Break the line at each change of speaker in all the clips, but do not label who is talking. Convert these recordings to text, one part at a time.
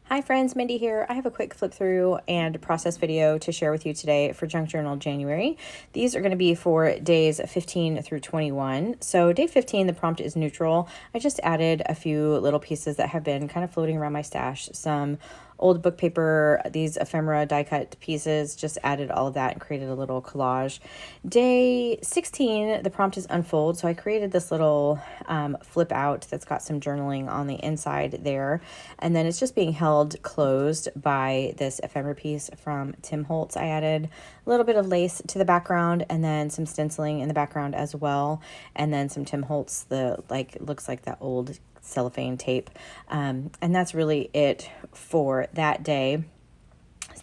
Hi friends, Mindy here. I have a quick flip through and process video to share with you today for Junk Journal January. These are going to be for days 15 through 21. So day 15, the prompt is neutral. I just added a few little pieces that have been kind of floating around my stash. Some old book paper, these ephemera die cut pieces, just added all of that and created a little collage. Day 16, the prompt is unfold. So I created this little flip out that's got some journaling on the inside there. And then it's just being held closed by this ephemera piece from Tim Holtz. I added a little bit of lace to the background and then some stenciling in the background as well. And then some Tim Holtz, looks like that old cellophane tape. And that's really it for that day.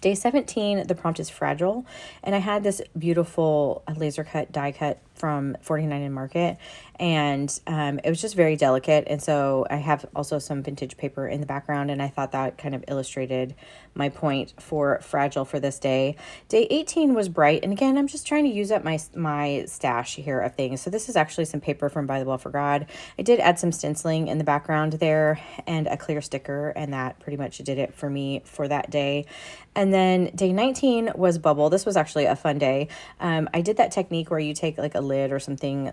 Day 17, the prompt is fragile, and I had this beautiful laser cut die cut from 49 in Market, and it was just very delicate. And so I have also some vintage paper in the background, and I thought that kind of illustrated my point for fragile for this day. Day 18 was bright, and again, I'm just trying to use up my stash here of things. So this is actually some paper from By the Well for God. I did add some stenciling in the background there and a clear sticker, and that pretty much did it for me for that day. And then day 19 was bubble. This was actually a fun day. I did that technique where you take like a lid or something,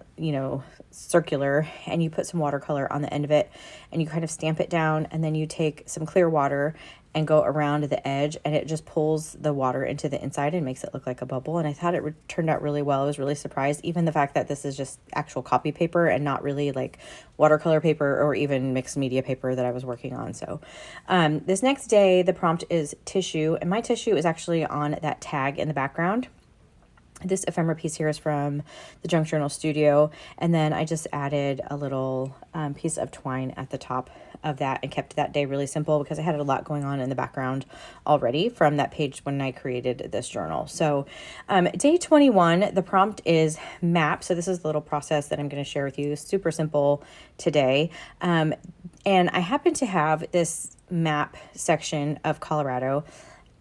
circular, and you put some watercolor on the end of it and you kind of stamp it down, and then you take some clear water and go around the edge, and it just pulls the water into the inside and makes it look like a bubble. And I thought it turned out really well. I was really surprised, even the fact that this is just actual copy paper and not really like watercolor paper or even mixed media paper that I was working on. So this next day, the prompt is tissue, and my tissue is actually on that tag in the background. This ephemera piece here is from the Junk Journal Studio, and then I just added a little piece of twine at the top of that and kept that day really simple because I had a lot going on in the background already from that page when I created this journal. So day 21, the prompt is map. So this is the little process that I'm going to share with you. Super simple today. And I happen to have this map section of Colorado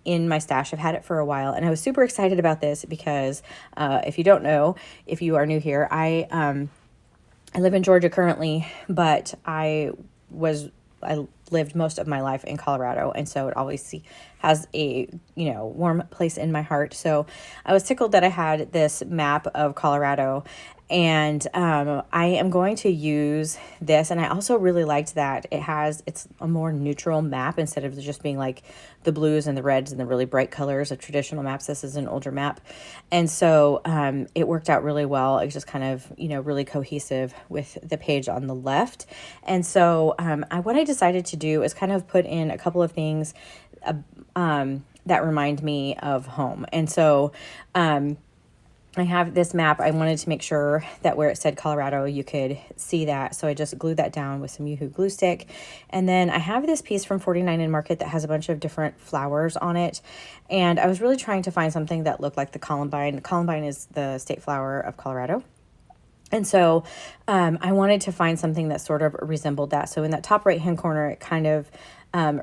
in my stash. I've had it for a while, and I was super excited about this because if you don't know, if you are new here, I live in Georgia currently, but I lived most of my life in Colorado, and so it always has a warm place in my heart. So I was tickled that I had this map of Colorado, and I am going to use this. And I also really liked that it's a more neutral map instead of just being like the blues and the reds and the really bright colors of traditional maps. This is an older map, and so it worked out really well. It was just kind of really cohesive with the page on the left. And so what I decided to do is kind of put in a couple of things that remind me of home. And so I have this map. I wanted to make sure that where it said Colorado, you could see that. So I just glued that down with some Yoo-Hoo glue stick. And then I have this piece from 49 in Market that has a bunch of different flowers on it. And I was really trying to find something that looked like the columbine. Columbine is the state flower of Colorado. And so I wanted to find something that sort of resembled that. So in that top right-hand corner, it kind of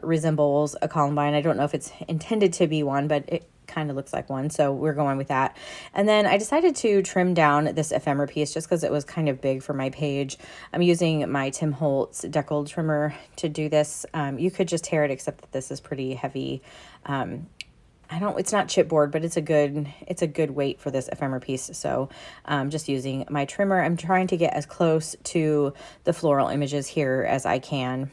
resembles a columbine. I don't know if it's intended to be one, but it kind of looks like one. So we're going with that. And then I decided to trim down this ephemera piece just because it was kind of big for my page. I'm using my Tim Holtz Deckled trimmer to do this. You could just tear it, except that this is pretty heavy. It's not chipboard, but it's a good weight for this ephemera piece. So just using my trimmer, I'm trying to get as close to the floral images here as I can.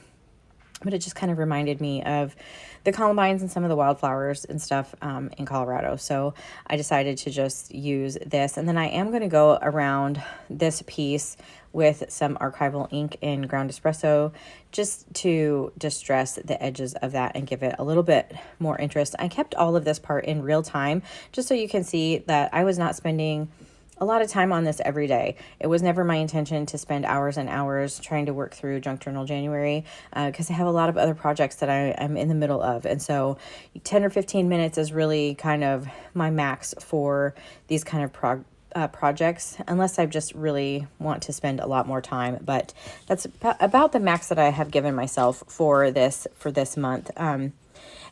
But it just kind of reminded me of the columbines and some of the wildflowers and stuff in Colorado. So I decided to just use this. And then I am going to go around this piece with some archival ink in ground espresso just to distress the edges of that and give it a little bit more interest. I kept all of this part in real time just so you can see that I was not spending a lot of time on this every day. It was never my intention to spend hours and hours trying to work through Junk Journal January because I have a lot of other projects that I'm in the middle of. And so 10 or 15 minutes is really kind of my max for these kind of projects, unless I just really want to spend a lot more time. But that's about the max that I have given myself for this month.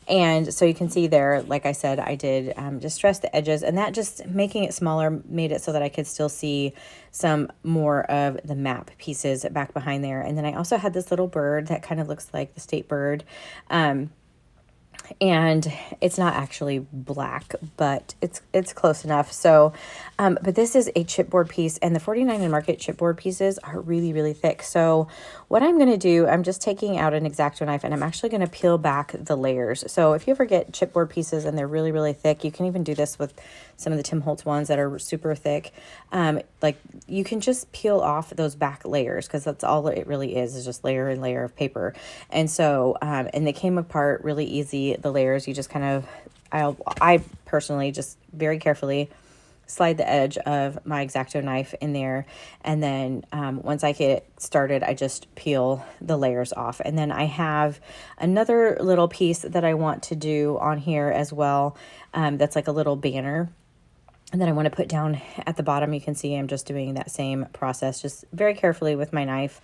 And so you can see there, like I said, I did distress the edges, and that just making it smaller made it so that I could still see some more of the map pieces back behind there. And then I also had this little bird that kind of looks like the state bird. and it's not actually black, but it's close enough. So but this is a chipboard piece, and the 49 and Market chipboard pieces are really, really thick. So what I'm going to do, I'm just taking out an X-Acto knife, and I'm actually going to peel back the layers. So if you ever get chipboard pieces and they're really, really thick, you can even do this with some of the Tim Holtz ones that are super thick. Like you can just peel off those back layers, because that's all it really is just layer and layer of paper. And so and they came apart really easy. The layers, you just kind of, I personally just very carefully slide the edge of my X-Acto knife in there, and then once I get it started, I just peel the layers off. And then I have another little piece that I want to do on here as well, that's like a little banner, and then I want to put down at the bottom. You can see I'm just doing that same process, just very carefully with my knife.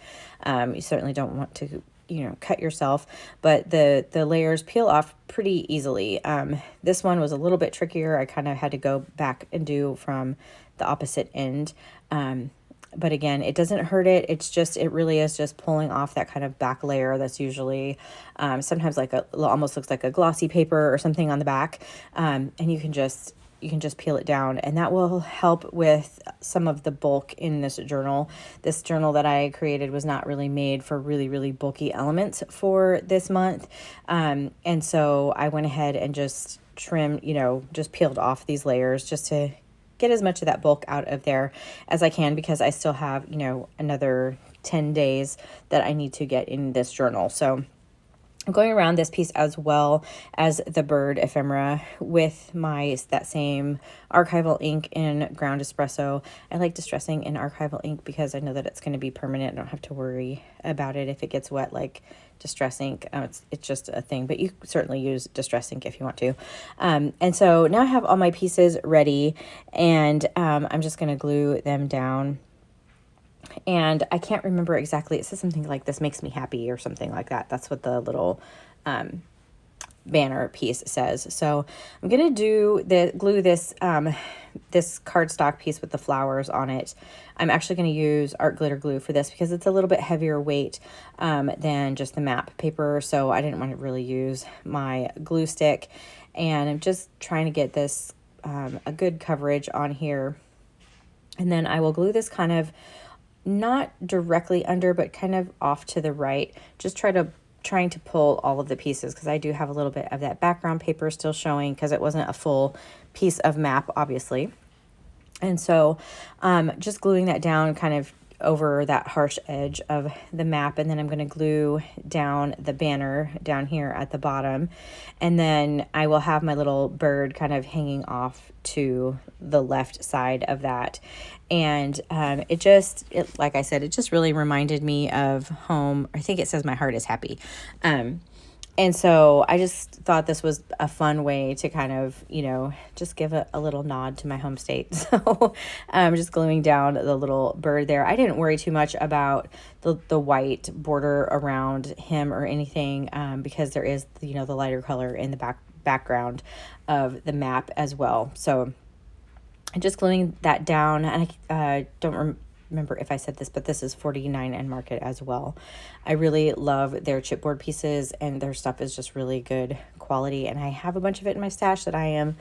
You certainly don't want to, you know, cut yourself, but the layers peel off pretty easily. This one was a little bit trickier. I kind of had to go back and do from the opposite end. But again, it doesn't hurt it. It's just, it really is just pulling off that kind of back layer that's usually sometimes like almost looks like a glossy paper or something on the back. And you can just peel it down, and that will help with some of the bulk in this journal. This journal that I created was not really made for really, really bulky elements for this month. And so I went ahead and just trimmed, you know, just peeled off these layers just to get as much of that bulk out of there as I can, because I still have, you know, another 10 days that I need to get in this journal. So I'm going around this piece as well as the bird ephemera with that same archival ink in ground espresso. I like distressing in archival ink because I know that it's going to be permanent. I don't have to worry about it if it gets wet like distress ink. It's just a thing, but you certainly use distress ink if you want to. And so now I have all my pieces ready, and I'm just going to glue them down. And I can't remember exactly. It says something like "this makes me happy" or something like that. That's what the little banner piece says. So I'm gonna glue this this cardstock piece with the flowers on it. I'm actually going to use art glitter glue for this because it's a little bit heavier weight than just the map paper. So I didn't want to really use my glue stick, and I'm just trying to get this a good coverage on here. And then I will glue this kind of not directly under, but kind of off to the right. Just trying to pull all of the pieces, because I do have a little bit of that background paper still showing, because it wasn't a full piece of map, obviously. And so just gluing that down kind of over that harsh edge of the map, and then I'm going to glue down the banner down here at the bottom, and then I will have my little bird kind of hanging off to the left side of that. And like I said, it just really reminded me of home. I think it says "my heart is happy." And so I just thought this was a fun way to kind of, you know, just give a little nod to my home state. So I'm just gluing down the little bird there. I didn't worry too much about the white border around him or anything, because there is, you know, the lighter color in the background of the map as well. So I'm just gluing that down, and I don't remember if I said this, but this is 49 and Market as well. I really love their chipboard pieces, and their stuff is just really good quality, and I have a bunch of it in my stash that I am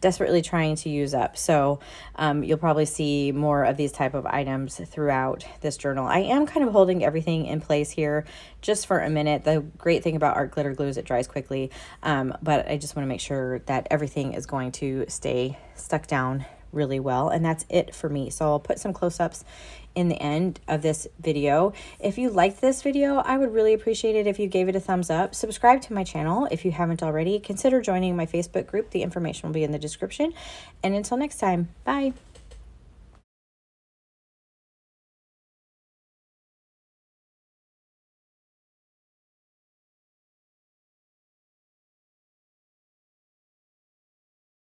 desperately trying to use up. So you'll probably see more of these type of items throughout this journal. I am kind of holding everything in place here just for a minute. The great thing about art glitter glue is it dries quickly, but I just want to make sure that everything is going to stay stuck down really well, and that's it for me. So I'll put some close-ups in the end of this video. If you liked this video, I would really appreciate it if you gave it a thumbs up. Subscribe to my channel if you haven't already. Consider joining my Facebook group. The information will be in the description. And until next time, bye.